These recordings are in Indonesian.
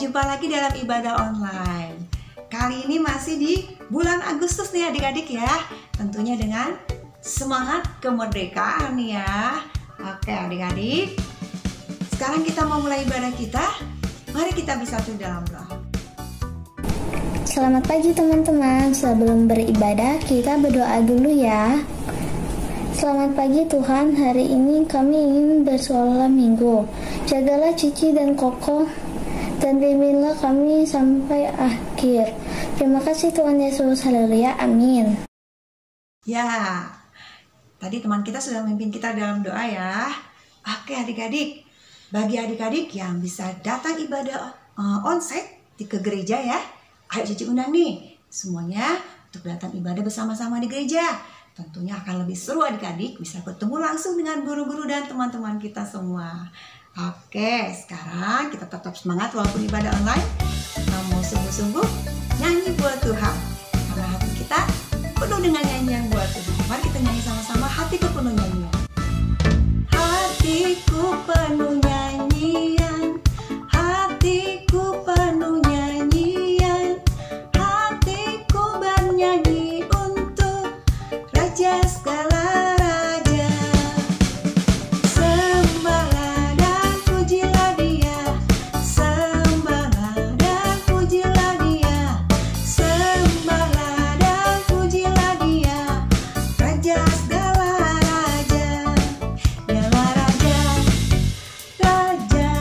Jumpa lagi dalam ibadah online. Kali ini masih di bulan Agustus nih adik-adik ya. Tentunya dengan semangat kemerdekaan ya. Oke adik-adik, sekarang kita mau mulai ibadah kita. Mari kita bersatu dalam doa. Selamat pagi teman-teman. Sebelum beribadah kita berdoa dulu ya. Selamat pagi Tuhan, hari ini kami ingin bersolat minggu. Jagalah Cici dan Koko dan bimbinglah kami sampai akhir. Terima kasih Tuhan Yesus, haleluya, amin. Ya, tadi teman kita sudah memimpin kita dalam doa ya. Oke adik-adik, bagi adik-adik yang bisa datang ibadah onsite ke gereja ya, ayo Cici undang nih semuanya untuk datang ibadah bersama-sama di gereja. Tentunya akan lebih seru adik-adik, bisa bertemu langsung dengan guru-guru dan teman-teman kita semua. Oke, sekarang kita tetap semangat walaupun ibadah online. Kita mau sungguh-sungguh nyanyi buat Tuhan. Karena hati kita penuh dengan nyanyian buat Tuhan. Mari kita nyanyi sama-sama, hatiku penuh nyanyian. Hatiku penuh nyanyian, hatiku penuh nyanyian, hatiku bernyanyi untuk Raja segala raja. Sembahlah dan pujilah Dia, sembahlah dan pujilah Dia, sembahlah dan pujilah Dia, Raja segala raja. Dialah Raja, Raja,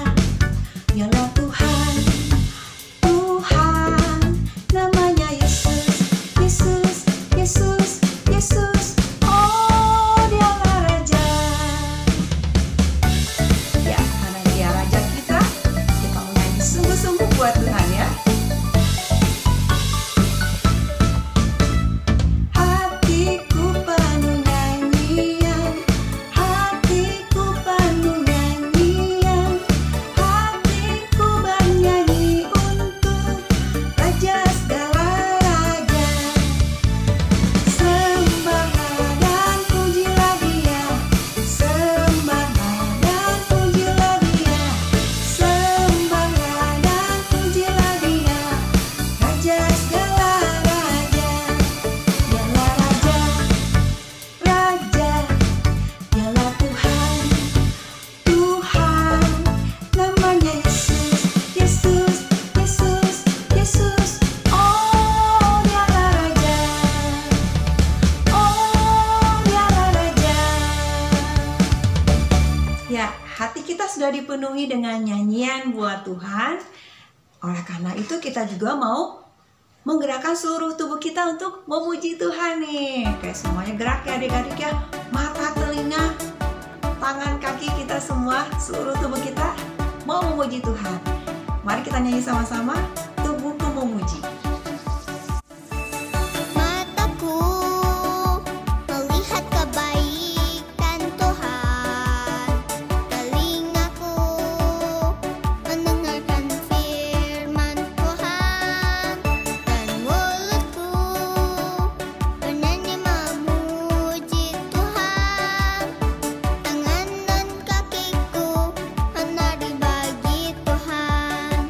Dialah Tuhan, Tuhan, namanya Yesus, Yesus, Yesus, Yesus. Oh, Dialah Raja. Ya, karena Dia Raja kita mau nyanyi sungguh-sungguh buat Tuhan ya. Hatiku penuh nyanyian, hatiku penuh nyanyian, hatiku bernyanyi untuk Raja segala raja. Sembahlah dan pujilah Dia, sembahlah dan pujilah Dia, sembahlah dan pujilah Dia, Raja segala raja. Dialah Raja, Raja, Dialah Tuhan, Tuhan, namanya Yesus, Yesus, Yesus, Yesus. Oh, Dialah Raja, oh, Dialah Raja. Ya, hati kita sudah dipenuhi dengan nyanyian buat Tuhan. Oleh karena itu kita juga mau menggerakkan seluruh tubuh kita untuk memuji Tuhan nih. Oke, semuanya gerak ya adik-adik ya. Mata, telinga, tangan, kaki kita semua, seluruh tubuh kita mau memuji Tuhan. Mari kita nyanyi sama-sama, tubuhku memuji. Mataku melihat kebaikan Tuhan, telingaku mendengarkan firman Tuhan, dan mulutku bernyanyi memuji Tuhan, tangan dan kakiku menari bagi Tuhan.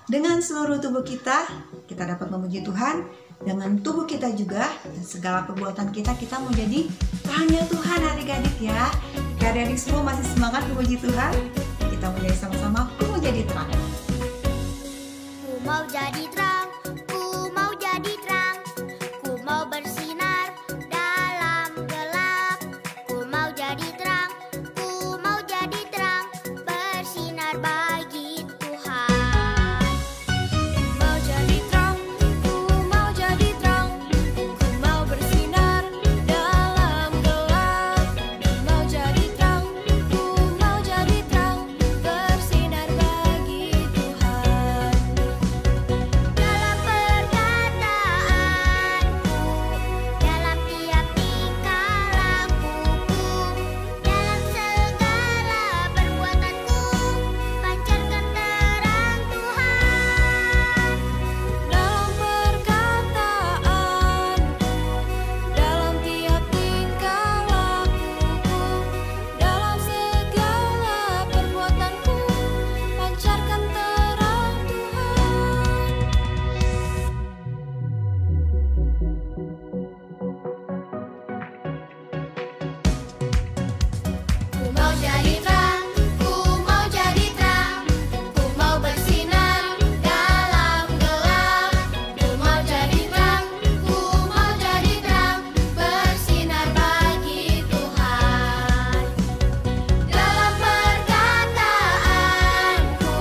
Dengan seluruh tubuh kita dapat memuji Tuhan. Dengan tubuh kita juga dan segala perbuatan kita mau jadi terangnya Tuhan adik-adik ya. Adik-adik semua masih semangat memuji Tuhan? Kita mulai sama-sama, aku mau jadi terang. Ku mau jadi terang, ku mau jadi terang, ku mau bersinar dalam gelap. Ku mau jadi terang, ku mau jadi terang, bersinar bagi Tuhan. Mau jadi terang, ku mau jadi terang, ku mau bersinar dalam gelap. Ku mau jadi terang, ku mau jadi terang, bersinar bagi Tuhan. Dalam perkataanku, dalam tiap tingkah lakuku, dalam segala perbuatanku, pancarkan terang Tuhan. Dalam perkataanku, dalam tiap tingkah lakuku, dalam segala perbuatanku, pancarkan terang Ku mau jadi terang, ku mau jadi terang, ku mau bersinar dalam gelap. Ku mau jadi terang, ku mau jadi terang, bersinar bagi Tuhan. Dalam perkataanku,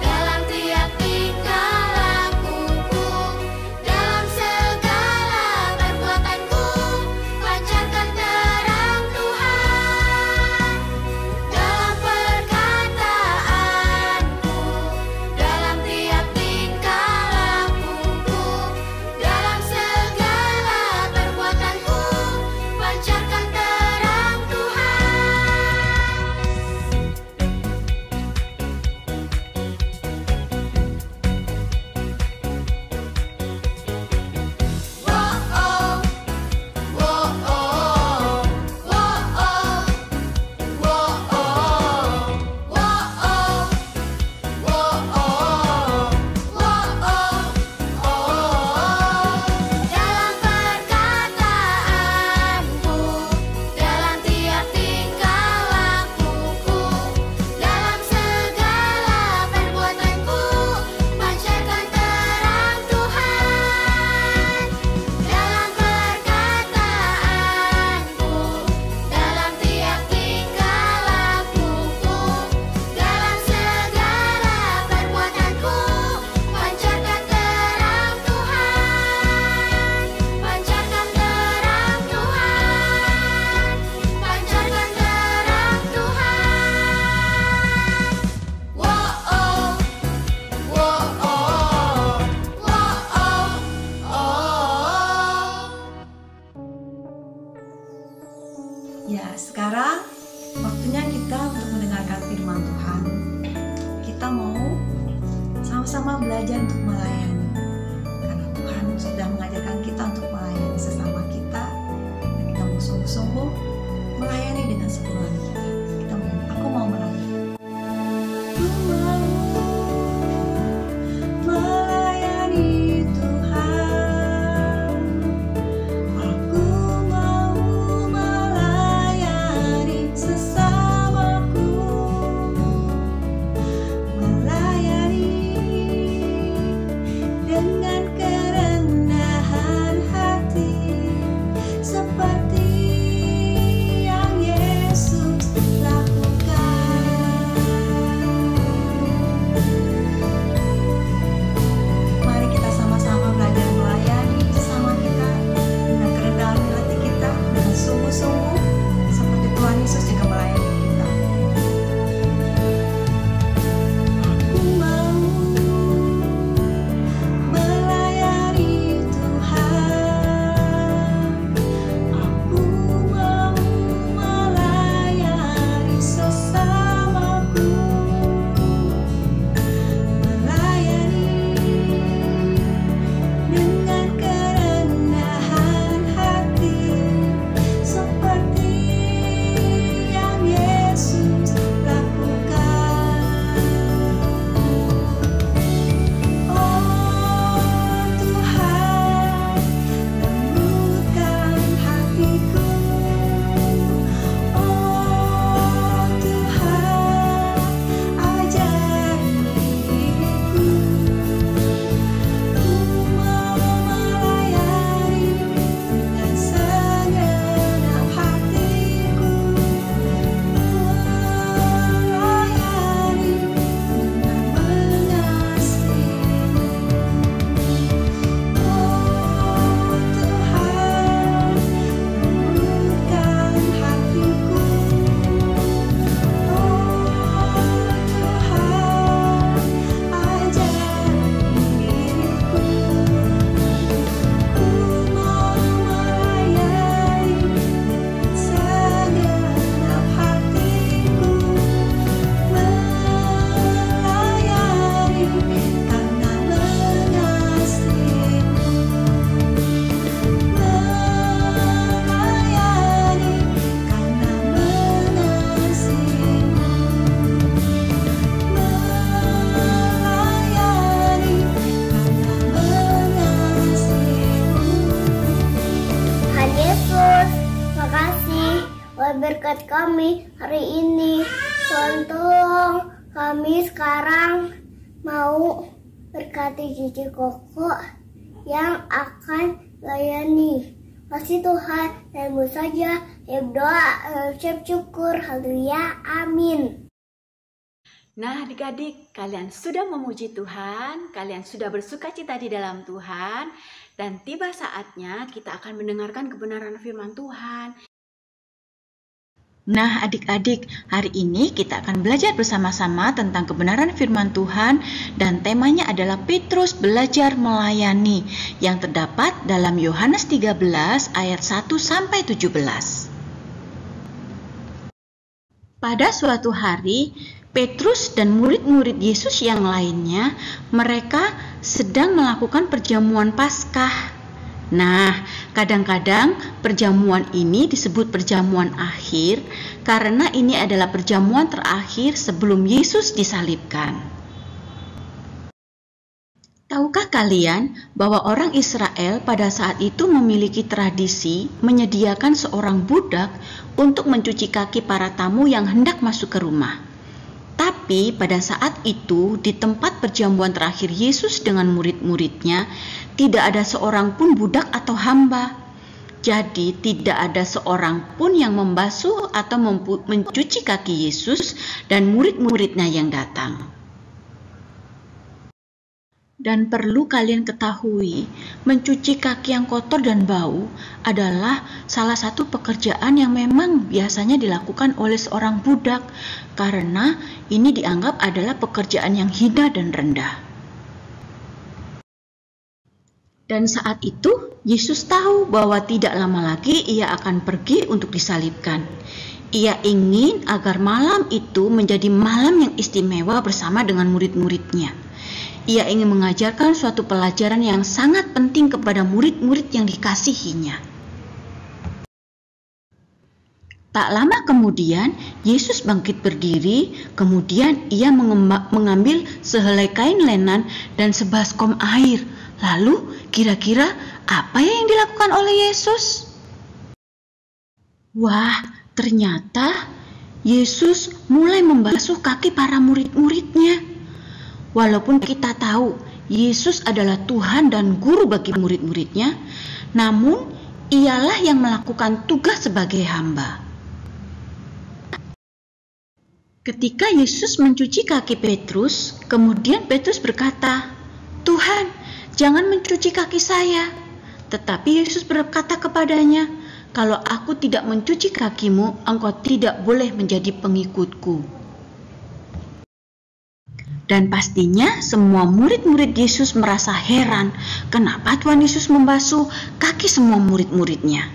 dalam tiap tingkah lakuku, dalam segala perbuatanku, pancarkan terang Tuhan. Dalam perkataanku, dalam tiap tingkah lakuku, dalam segala perbuatanku, pancarkan terang Dalam perkataanku, dalam tiap tingkah lakuku, dalam segala perbuatanku, pancarkan terang Tuhan. Dalam perkataanku, dalam tiap tingkah lakuku, dalam segala perbuatanku, pancarkan terang Tuhan. Pancarkan terang Tuhan. Pancarkan terang Tuhan. Wow, Ya, sekarang waktunya kita untuk mendengarkan firman Tuhan. Kita mau sama-sama belajar untuk melayani. Karena Tuhan sudah mengajarkan kita untuk melayani sesama kita. Dan kita mau sungguh-sungguh melayani dengan sepenuh hati kita. Aku mau melayani. Ku mau melayani Tuhan. Aku mau melayani sesamaku, melayani kami hari ini. Tuhan tolong kami sekarang mau berkati Cici Koko yang akan layani. Kasih Tuhan, dan saja berdoa, ucap syukur, haleluya, amin. Nah adik-adik, kalian sudah memuji Tuhan, kalian sudah bersukacita di dalam Tuhan, dan tiba saatnya kita akan mendengarkan kebenaran firman Tuhan. Nah adik-adik, hari ini kita akan belajar bersama-sama tentang kebenaran firman Tuhan, dan temanya adalah Petrus belajar melayani, yang terdapat dalam Yohanes 13 ayat 1-17. Pada suatu hari, Petrus dan murid-murid Yesus yang lainnya, mereka sedang melakukan perjamuan Paskah. Nah, kadang-kadang perjamuan ini disebut perjamuan akhir karena ini adalah perjamuan terakhir sebelum Yesus disalibkan. Tahukah kalian bahwa orang Israel pada saat itu memiliki tradisi menyediakan seorang budak untuk mencuci kaki para tamu yang hendak masuk ke rumah? Tapi pada saat itu di tempat perjamuan terakhir Yesus dengan murid-muridnya tidak ada seorang pun budak atau hamba. Jadi tidak ada seorang pun yang membasuh atau mencuci kaki Yesus dan murid-muridnya yang datang. Dan perlu kalian ketahui, mencuci kaki yang kotor dan bau adalah salah satu pekerjaan yang memang biasanya dilakukan oleh seorang budak, karena ini dianggap adalah pekerjaan yang hina dan rendah. Dan saat itu, Yesus tahu bahwa tidak lama lagi ia akan pergi untuk disalibkan. Ia ingin agar malam itu menjadi malam yang istimewa bersama dengan murid-muridnya. Ia ingin mengajarkan suatu pelajaran yang sangat penting kepada murid-murid yang dikasihinya. Tak lama kemudian, Yesus bangkit berdiri, kemudian ia mengambil sehelai kain lenan dan sebaskom air. Lalu, kira-kira apa yang dilakukan oleh Yesus? Wah, ternyata Yesus mulai membasuh kaki para murid-muridnya. Walaupun kita tahu Yesus adalah Tuhan dan Guru bagi murid-muridnya, namun ialah yang melakukan tugas sebagai hamba. Ketika Yesus mencuci kaki Petrus, kemudian Petrus berkata, "Tuhan, jangan mencuci kaki saya." Tetapi Yesus berkata kepadanya, "Kalau aku tidak mencuci kakimu, engkau tidak boleh menjadi pengikutku." Dan pastinya semua murid-murid Yesus merasa heran kenapa Tuhan Yesus membasuh kaki semua murid-muridnya.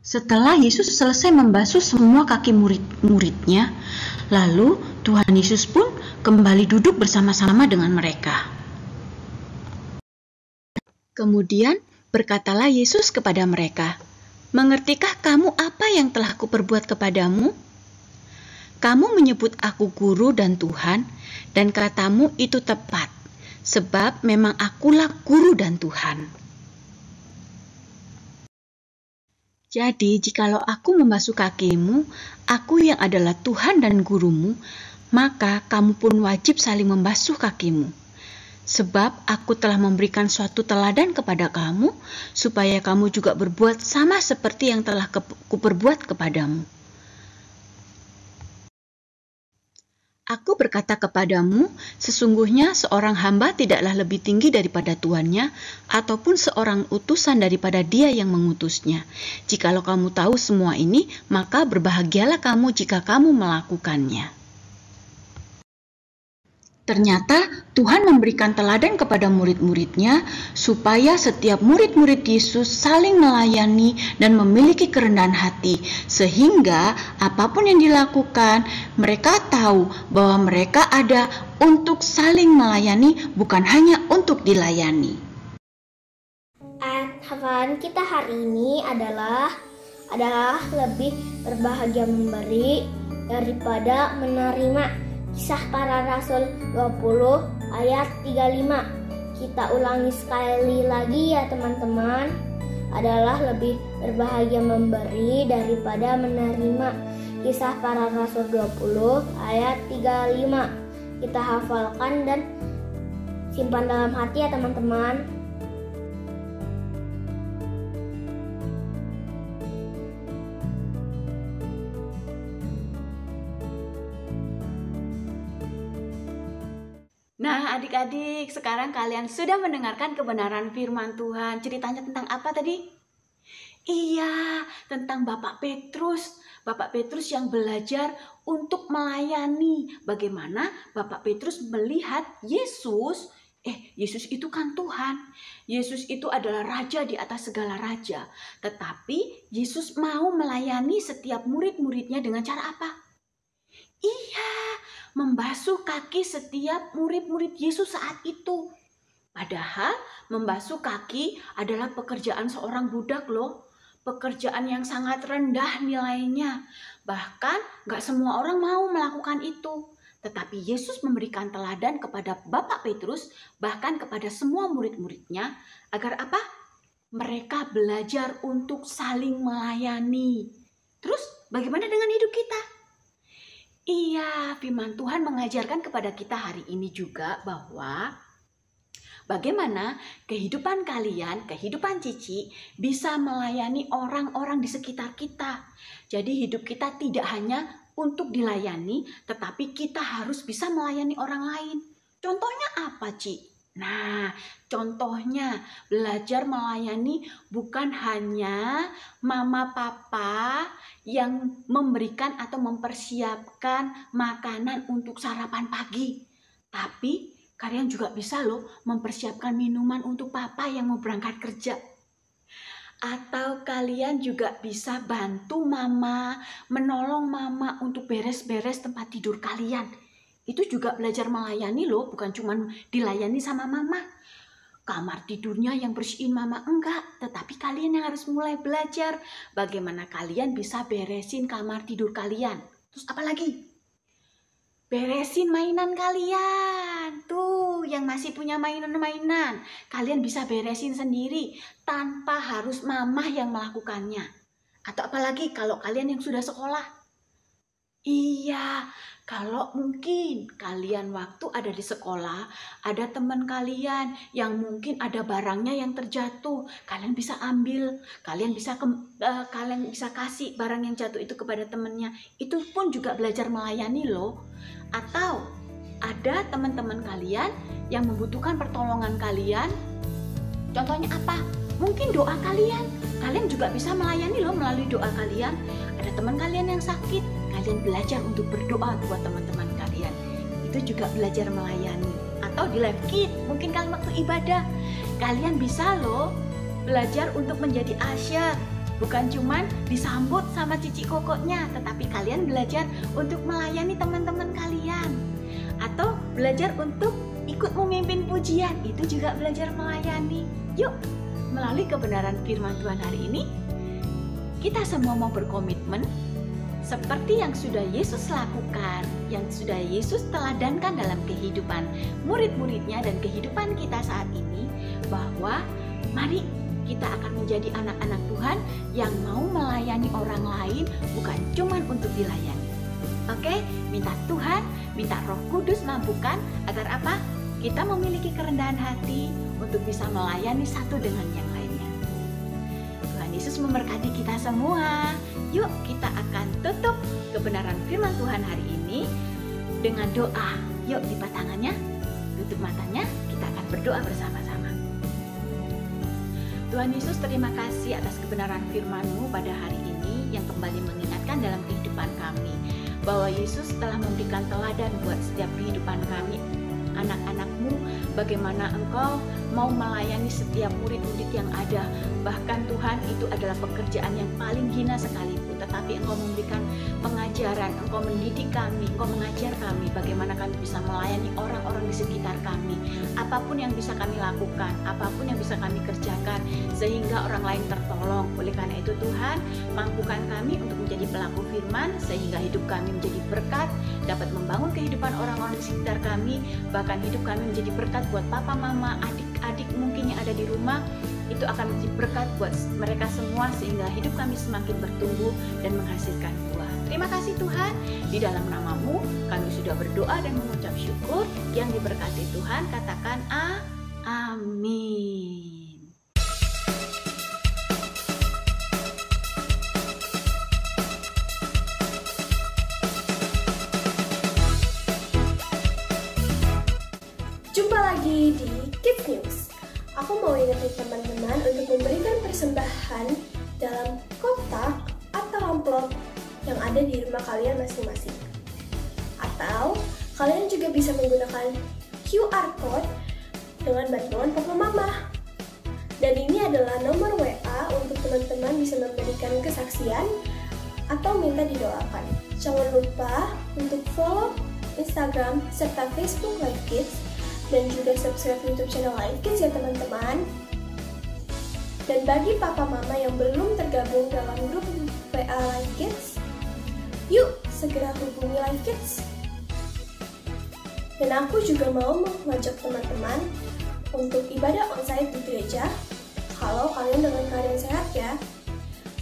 Setelah Yesus selesai membasuh semua kaki murid-muridnya, lalu Tuhan Yesus pun kembali duduk bersama-sama dengan mereka. Kemudian berkatalah Yesus kepada mereka, "Mengertikah kamu apa yang telah kuperbuat kepadamu? Kamu menyebut aku guru dan Tuhan, dan katamu itu tepat, sebab memang akulah guru dan Tuhan. Jadi, jikalau aku membasuh kakimu, aku yang adalah Tuhan dan gurumu, maka kamu pun wajib saling membasuh kakimu. Sebab aku telah memberikan suatu teladan kepada kamu, supaya kamu juga berbuat sama seperti yang telah kuperbuat kepadamu. Aku berkata kepadamu, sesungguhnya seorang hamba tidaklah lebih tinggi daripada tuannya, ataupun seorang utusan daripada dia yang mengutusnya. Jikalau kamu tahu semua ini, maka berbahagialah kamu jika kamu melakukannya." Ternyata Tuhan memberikan teladan kepada murid-muridnya supaya setiap murid-murid Yesus saling melayani dan memiliki kerendahan hati, sehingga apapun yang dilakukan, mereka tahu bahwa mereka ada untuk saling melayani, bukan hanya untuk dilayani. Hafalan kita hari ini adalah lebih berbahagia memberi daripada menerima. Kisah Para Rasul 20 ayat 35. Kita ulangi sekali lagi ya teman-teman. Adalah lebih berbahagia memberi daripada menerima. Kisah Para Rasul 20 ayat 35. Kita hafalkan dan simpan dalam hati ya teman-teman. Nah, adik-adik, sekarang kalian sudah mendengarkan kebenaran firman Tuhan. Ceritanya tentang apa tadi? Iya, tentang Bapak Petrus. Bapak Petrus yang belajar untuk melayani. Bagaimana Bapak Petrus melihat Yesus. Yesus itu kan Tuhan. Yesus itu adalah raja di atas segala raja. Tetapi Yesus mau melayani setiap murid-muridnya dengan cara apa? Iya, membasuh kaki setiap murid-murid Yesus saat itu. Padahal membasuh kaki adalah pekerjaan seorang budak loh. Pekerjaan yang sangat rendah nilainya. Bahkan gak semua orang mau melakukan itu. Tetapi Yesus memberikan teladan kepada Bapak Petrus, bahkan kepada semua murid-muridnya, agar apa? Mereka belajar untuk saling melayani. Terus bagaimana dengan hidup kita? Iya, firman Tuhan mengajarkan kepada kita hari ini juga bahwa bagaimana kehidupan kalian, kehidupan Cici bisa melayani orang-orang di sekitar kita. Jadi hidup kita tidak hanya untuk dilayani, tetapi kita harus bisa melayani orang lain. Contohnya apa, Ci? Nah, contohnya belajar melayani bukan hanya mama papa yang memberikan atau mempersiapkan makanan untuk sarapan pagi. Tapi kalian juga bisa loh mempersiapkan minuman untuk papa yang mau berangkat kerja. Atau kalian juga bisa bantu mama, menolong mama untuk beres-beres tempat tidur kalian. Itu juga belajar melayani loh, bukan cuma dilayani sama mama. Kamar tidurnya yang bersihin mama enggak, tetapi kalian yang harus mulai belajar bagaimana kalian bisa beresin kamar tidur kalian. Terus apa lagi? Beresin mainan kalian. Tuh, yang masih punya mainan-mainan, kalian bisa beresin sendiri tanpa harus mama yang melakukannya. Atau apalagi kalau kalian yang sudah sekolah. Iya, kalau mungkin kalian waktu ada di sekolah, ada teman kalian yang mungkin ada barangnya yang terjatuh, kalian bisa ambil, kalian bisa kasih barang yang jatuh itu kepada temannya. Itu pun juga belajar melayani loh. Atau ada teman-teman kalian yang membutuhkan pertolongan kalian. Contohnya apa? Mungkin doa kalian. Kalian juga bisa melayani loh melalui doa kalian. Ada teman kalian yang sakit, kalian belajar untuk berdoa buat teman-teman kalian. Itu juga belajar melayani. Atau di live kit, mungkin kalian waktu ibadah, kalian bisa loh belajar untuk menjadi usher. Bukan cuman disambut sama cici kokoknya, tetapi kalian belajar untuk melayani teman-teman kalian. Atau belajar untuk ikut memimpin pujian, itu juga belajar melayani. Yuk, melalui kebenaran firman Tuhan hari ini, kita semua mau berkomitmen seperti yang sudah Yesus lakukan, yang sudah Yesus teladankan dalam kehidupan murid-muridnya dan kehidupan kita saat ini, bahwa mari kita akan menjadi anak-anak Tuhan yang mau melayani orang lain, bukan cuma untuk dilayani. Oke, minta Tuhan, minta Roh Kudus mampukan agar apa? Kita memiliki kerendahan hati untuk bisa melayani satu dengan yang lainnya. Tuhan Yesus memberkati kita semua. Yuk kita akan tutup kebenaran firman Tuhan hari ini dengan doa. Yuk lipat tangannya, tutup matanya, kita akan berdoa bersama-sama. Tuhan Yesus, terima kasih atas kebenaran firman-Mu pada hari ini yang kembali mengingatkan dalam kehidupan kami bahwa Yesus telah memberikan teladan buat setiap kehidupan kami, anak-anak-Mu, bagaimana Engkau mau melayani setiap murid-murid yang ada. Bahkan Tuhan, itu adalah pekerjaan yang paling hina sekalipun, tetapi Engkau memberikan pengajaran, Engkau mendidik kami, Engkau mengajar kami bagaimana kami bisa melayani orang-orang di sekitar kami. Apapun yang bisa kami lakukan, apapun yang bisa kami kerjakan, sehingga orang lain tertolong. Oleh karena itu Tuhan, mampukan kami untuk menjadi pelaku firman, sehingga hidup kami menjadi berkat, dapat membangun kehidupan orang-orang di sekitar kami, bahkan hidup kami menjadi berkat buat papa, mama, adik-adik mungkin yang ada di rumah, itu akan menjadi berkat buat mereka semua sehingga hidup kami semakin bertumbuh dan menghasilkan buah. Terima kasih Tuhan, di dalam nama-Mu kami sudah berdoa dan mengucap syukur. Yang diberkati Tuhan katakan amin. Jumpa lagi di Kids News. Aku mau ingetin teman-teman untuk memberikan persembahan dalam kotak atau amplop yang ada di rumah kalian masing-masing. Atau kalian juga bisa menggunakan QR code dengan bantuan Papa Mama. Dan ini adalah nomor WA untuk teman-teman bisa memberikan kesaksian atau minta didoakan. Jangan lupa untuk follow Instagram serta Facebook Live Kids dan juga subscribe YouTube channel Live Kids ya teman-teman. Dan bagi papa mama yang belum tergabung dalam grup WA Live Kids, yuk segera hubungi Live Kids. Dan aku juga mau mengajak teman-teman untuk ibadah onsite di gereja kalau kalian dengan keadaan sehat ya.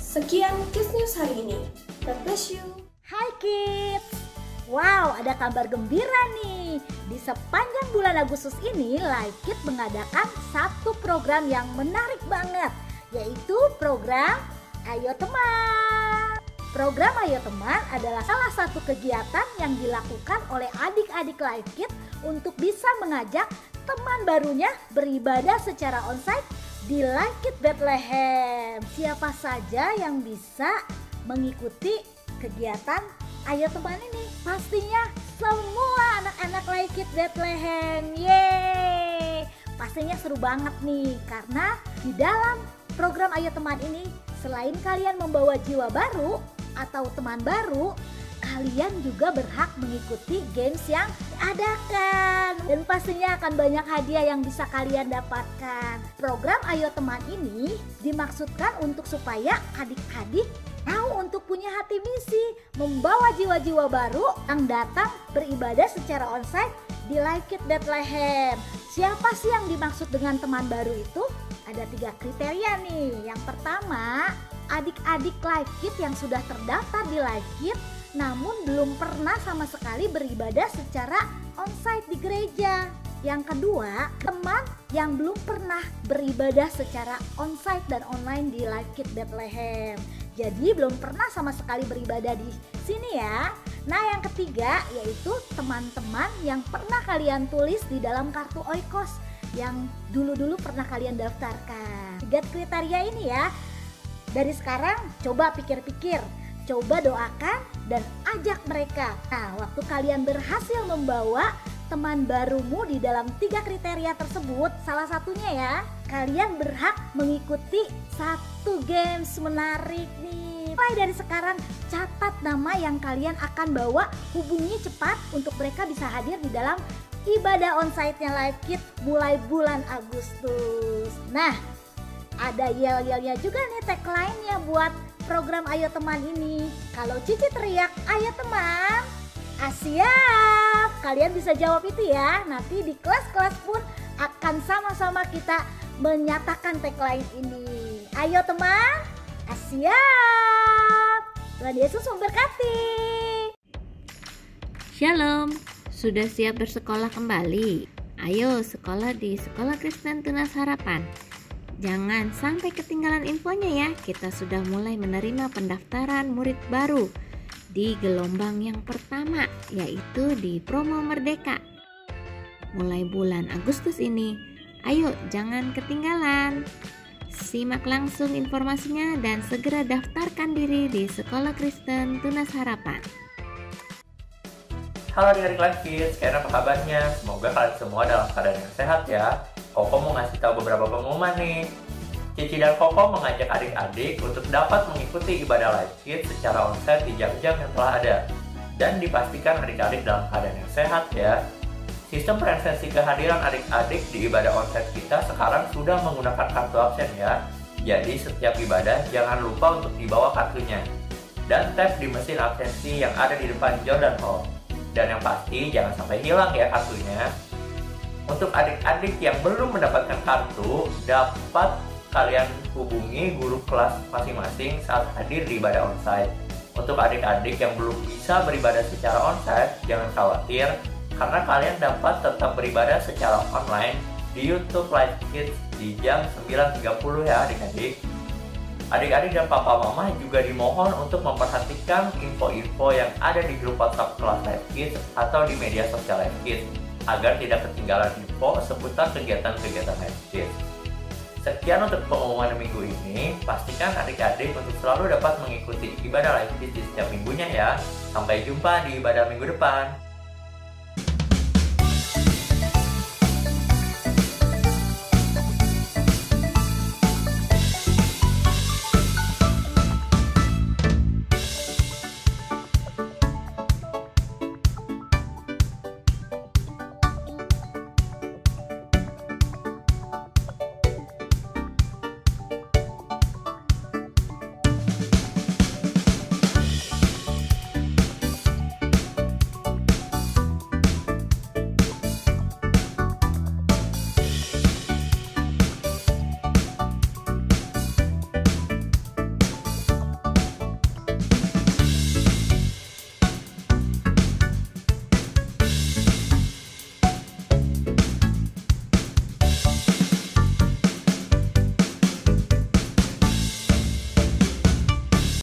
Sekian Kids News hari ini. God bless you. Hai Kids! Wow, ada kabar gembira nih. Di sepanjang bulan Agustus ini, Live Kids mengadakan satu program yang menarik banget, yaitu program Ayo Teman. Program Ayo Teman adalah salah satu kegiatan yang dilakukan oleh adik-adik Live Kids untuk bisa mengajak teman barunya beribadah secara onsite di Live Kids Bethlehem. Siapa saja yang bisa mengikuti kegiatan Ayo Teman ini? Pastinya semua anak-anak Live Kids Bethlehem. Yeay! Pastinya seru banget nih, karena di dalam program Ayo Teman ini, selain kalian membawa jiwa baru atau teman baru, kalian juga berhak mengikuti games yang diadakan. Dan pastinya akan banyak hadiah yang bisa kalian dapatkan. Program Ayo Teman ini dimaksudkan untuk supaya adik-adik mau untuk punya hati misi, membawa jiwa-jiwa baru yang datang beribadah secara onsite di Live Kids Bethlehem. Siapa sih yang dimaksud dengan teman baru itu? Ada 3 kriteria nih. Yang pertama, adik-adik Live Kids yang sudah terdaftar di Live Kids namun belum pernah sama sekali beribadah secara onsite di gereja. Yang kedua, teman yang belum pernah beribadah secara onsite dan online di Live Kids Bethlehem. Jadi belum pernah sama sekali beribadah di sini ya. Nah, yang ketiga yaitu teman-teman yang pernah kalian tulis di dalam kartu Oikos yang dulu-dulu pernah kalian daftarkan. 3 kriteria ini ya. Dari sekarang coba pikir-pikir, coba doakan dan ajak mereka. Nah, waktu kalian berhasil membawa teman barumu di dalam 3 kriteria tersebut, salah satunya ya, kalian berhak mengikuti satu games menarik nih. Mulai dari sekarang, catat nama yang kalian akan bawa, hubungi cepat untuk mereka bisa hadir di dalam ibadah onsite-nya Live Kids mulai bulan Agustus. Nah, ada yel-yelnya juga nih, tagline-nya buat program Ayo Teman ini. Kalau Cici teriak Ayo Teman, siap. Kalian bisa jawab itu ya. Nanti di kelas-kelas pun akan sama-sama kita menyatakan tagline ini. Ayo Teman, siap. Tuhan Yesus memberkati. Shalom, sudah siap bersekolah kembali? Ayo sekolah di Sekolah Kristen Tunas Harapan. Jangan sampai ketinggalan infonya ya. Kita sudah mulai menerima pendaftaran murid baru di gelombang yang pertama, yaitu di promo Merdeka. Mulai bulan Agustus ini, ayo jangan ketinggalan. Simak langsung informasinya dan segera daftarkan diri di Sekolah Kristen Tunas Harapan. Halo adik-adik Live Kids, kalian apa kabarnya? Semoga kalian semua dalam keadaan yang sehat ya. Koko mau ngasih tahu beberapa pengumuman nih. Cici dan Koko mengajak adik-adik untuk dapat mengikuti ibadah Live Kids secara onsite di jam-jam yang telah ada. Dan dipastikan adik-adik dalam keadaan yang sehat ya. Sistem presensi kehadiran adik-adik di ibadah onsite kita sekarang sudah menggunakan kartu absen ya. Jadi setiap ibadah jangan lupa untuk dibawa kartunya. Dan tap di mesin absensi yang ada di depan Jordan Hall. Dan yang pasti jangan sampai hilang ya kartunya. Untuk adik-adik yang belum mendapatkan kartu, dapat kalian hubungi guru kelas masing-masing saat hadir di ibadah onsite. Untuk adik-adik yang belum bisa beribadah secara onsite, jangan khawatir karena kalian dapat tetap beribadah secara online di YouTube Live Kids di jam 9.30 ya adik-adik. Adik-adik dan papa mama juga dimohon untuk memperhatikan info-info yang ada di grup WhatsApp kelas Live Kids atau di media sosial Live Kids agar tidak ketinggalan info seputar kegiatan-kegiatan Live Kids. Sekian untuk pengumuman minggu ini. Pastikan adik-adik untuk selalu dapat mengikuti ibadah Live Kids di setiap minggunya ya. Sampai jumpa di ibadah minggu depan.